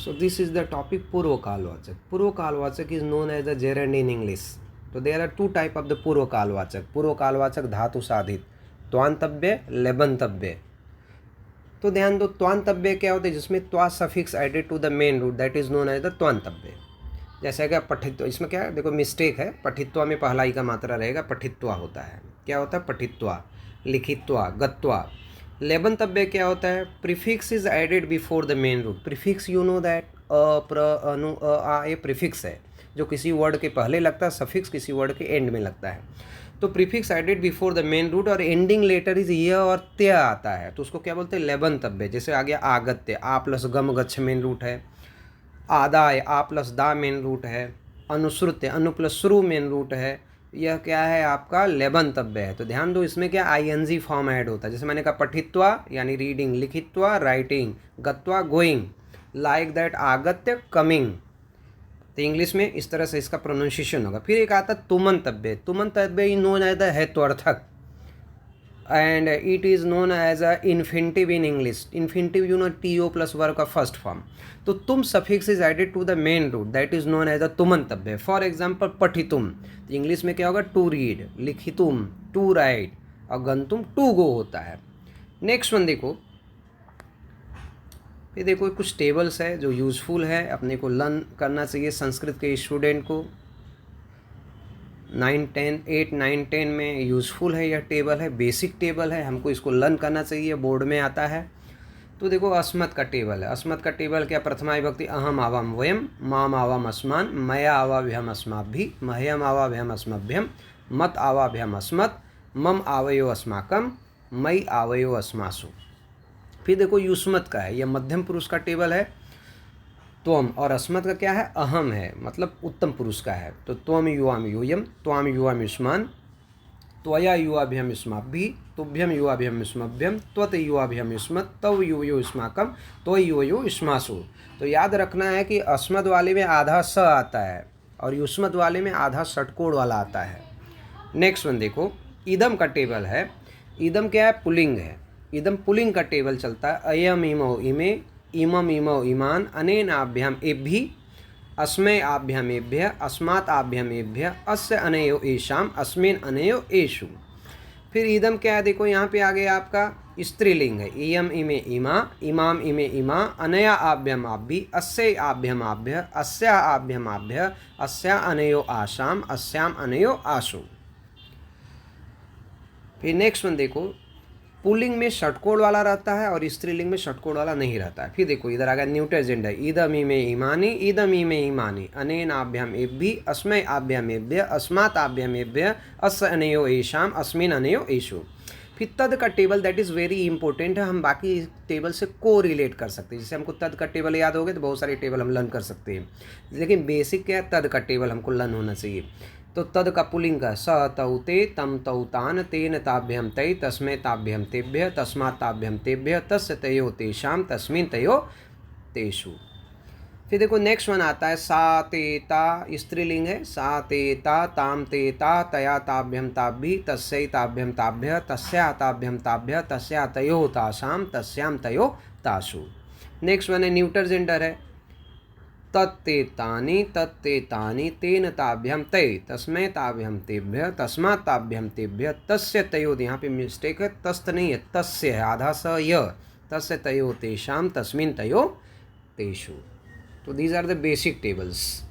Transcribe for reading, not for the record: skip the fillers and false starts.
So this is the topic पूर्वकालवाचक. पूर्वकालवाचक is known as the gerund in English. So there are two type of the पूर्वकालवाचक. पूर्वकालवाचक धातु साधित, त्वांतव्य, लेबंतव्य. तो ध्यान दो, त्वांतव्य क्या होता है? जिसमें त्वा suffix added to the main root, that is known as the त्वांतव्य. जैसे कि पठित्व, इसमें क्या है देखो मिस्टेक है, पठित्वा में पहला ही का मात्रा रहेगा, पठित्वा होता है. क्या होता है? पठित्वा, लिखित्वा, गत्वा. लेबंतव्य क्या होता है? Prefix is added before the main root. Prefix you know that अ, प्र, अनु, अ, आ, ये प्रीफिक्स है जो किसी वर्ड के पहले लगता है, सफिक्स किसी वर्ड के एंड में लगता है. तो prefix added before the main root और एंडिंग लेटर इज य और त्य आता है, तो उसको क्या बोलते हैं? लेबंतव्य. जैसे आ गया आगत्य, आ प्लस गम गच्छ मेन रूट है. आदाय, आ प्लस दा मेन रूट है. अनुश्रुत्य, अनु प्लस श्रु मेन रूट है. यह क्या है? आपका लेबंतव्य है. तो ध्यान दो, इसमें क्या आईएनजी फॉर्म ऐड होता है. जैसे मैंने कहा पठित्वा यानी रीडिंग, लिखित्वा राइटिंग, गत्वा गोइंग, लाइक दैट आगत्य कमिंग. तो इंग्लिश में इस तरह से इसका प्रोनाउंसिएशन होगा. फिर एक आता तुमंतव्य. तुमंतव्य इज नोन एज द हेत्वर्थक and it is known as a infinitive in English. Infinitive you know T O plus verb का फर्स्ट फॉर्म. तो तुम suffix is added to the main root, that is known as a तुमंतव्य. For example पठितुम, English में क्या होगा? To read. लिखितुम, to write. और गंतुम, टू गो होता है. नेक्स्ट वन देखो, ये देखो कुछ टेबल्स है जो यूज़फुल है, अपने को लर्न करना चाहिए संस्कृत के स्टूडेंट को. 8, 9, 10 में यूज़फुल है. यह टेबल है, बेसिक टेबल है, हमको इसको लर्न करना चाहिए, बोर्ड में आता है. तो देखो अस्मत् का टेबल है. अस्मत् का टेबल क्या? प्रथमा विभक्ति अहम आवाम वयम, माम आवाम अस्मान, मया आवाभ्यम अस्माभि, मह्यम आवाभ्यम अस्मभ्यम, मत आवाभ्यम अस्मत्, मम आवयो अस्माकम, मई आवयो अस्मासु. फिर देखो युष्मत् का है, यह मध्यम पुरुष का टेबल है. त्वम और अस्मत् का क्या है? अहम है, मतलब उत्तम पुरुष का है. तो त्वम युवाम यूयम, त्वाम युवाम युष्मान, त्वया युवाभ्यम युष्माभि, तुभ्यम युवाभ्यम युष्मभ्यम, त्वत युवाभ्यम युष्मत्, तव युवयो युष्माकम, त्वय युवयो युष्मासु. तो याद रखना है कि अस्मत् वाले में आधा स आता है और युष्मत् वाले में आधा षटकोण वाला आता है. नेक्स्ट वन देखो, इदम का टेबल है. इदम क्या है? पुलिंग है. इदम पुलिंग का टेबल चलता है. अयम इमौ इमे, इमम इमौ इमान, अनेन आभ्याम एभ्हि, अस्मै आभ्याम एभ्य, अस्मात् आभ्याम एभ्य, अस्य अनयो एषाम, अस्मिन् अनयो एषु. फिर इदम क्या है? देखो यहाँ पे आ गया आपका स्त्रीलिंग है. इयम इमे इमा, इमाम इमे इमा, अनया आभ्यम आभ्य, अस्य आभ्यम आभ्य, अस्या आभ्यम आभ्य, अस्या अनयो आशाम, अस्याम अनयो आशु. फिर नेक्स्ट वन देखो, पुल्लिंग में षटकोण वाला रहता है और स्त्रीलिंग में षटकोण वाला नहीं रहता है. फिर देखो इधर आ गया न्यूटर जेंडर. इदम इमे इमानी, इदम इमे इमानी, अनेन आभ्याम एभ्हि, अस्मै आभ्याम एभ्य, अस्मात् आभ्याम एभ्य, अस्य अनयो एषाम, अस्मिन् अनयो एषु. फिर तद का table, that is very important है. हम बाकी टेबल से को रिलेट कर सकते हैं. जैसे हमको तद का टेबल याद हो गया तो बहुत सारे टेबल हम लर्न कर सकते हैं, लेकिन बेसिक क्या है? तद का टेबल हमको लर्न होना चाहिए. तो तद का पुलिंग का स तौ ते, तम तौ तान, तेन ताभ्यम तै, तस्मै ताभ्यम तेभ्य, तस्मात् ताभ्यम तेभ्य, तस्य तयो तेषाम, तस्मिन् तयो तेषु. फिर देखो नेक्स्ट वन आता है सा ते ता. स्त्रीलिंग है. सा ते ता, ताम ते ता, तया ताभ्यम ताभ्यि, तस्यै ताभ्यम ताभ्य, तस्या ताभ्यम ताभ्य, तस्या तयो तासाम, तस्याम तयो तासु. नेक्स्ट वन है न्यूटर जेंडर है. तत्ते तानि, तत्ते तानि, तेन ताभ्यम तै, तस्मै ताभ्यम तेभ्य, तस्मात् ताभ्यम तेभ्य, तस्य तयो. यहाँ पे मिस्टेक है, तस्त नहीं है, तस्य है, आधा स य. तस्य तयो तेषाम, तस्मिन् तयो तेषु. तो these are the basic tables.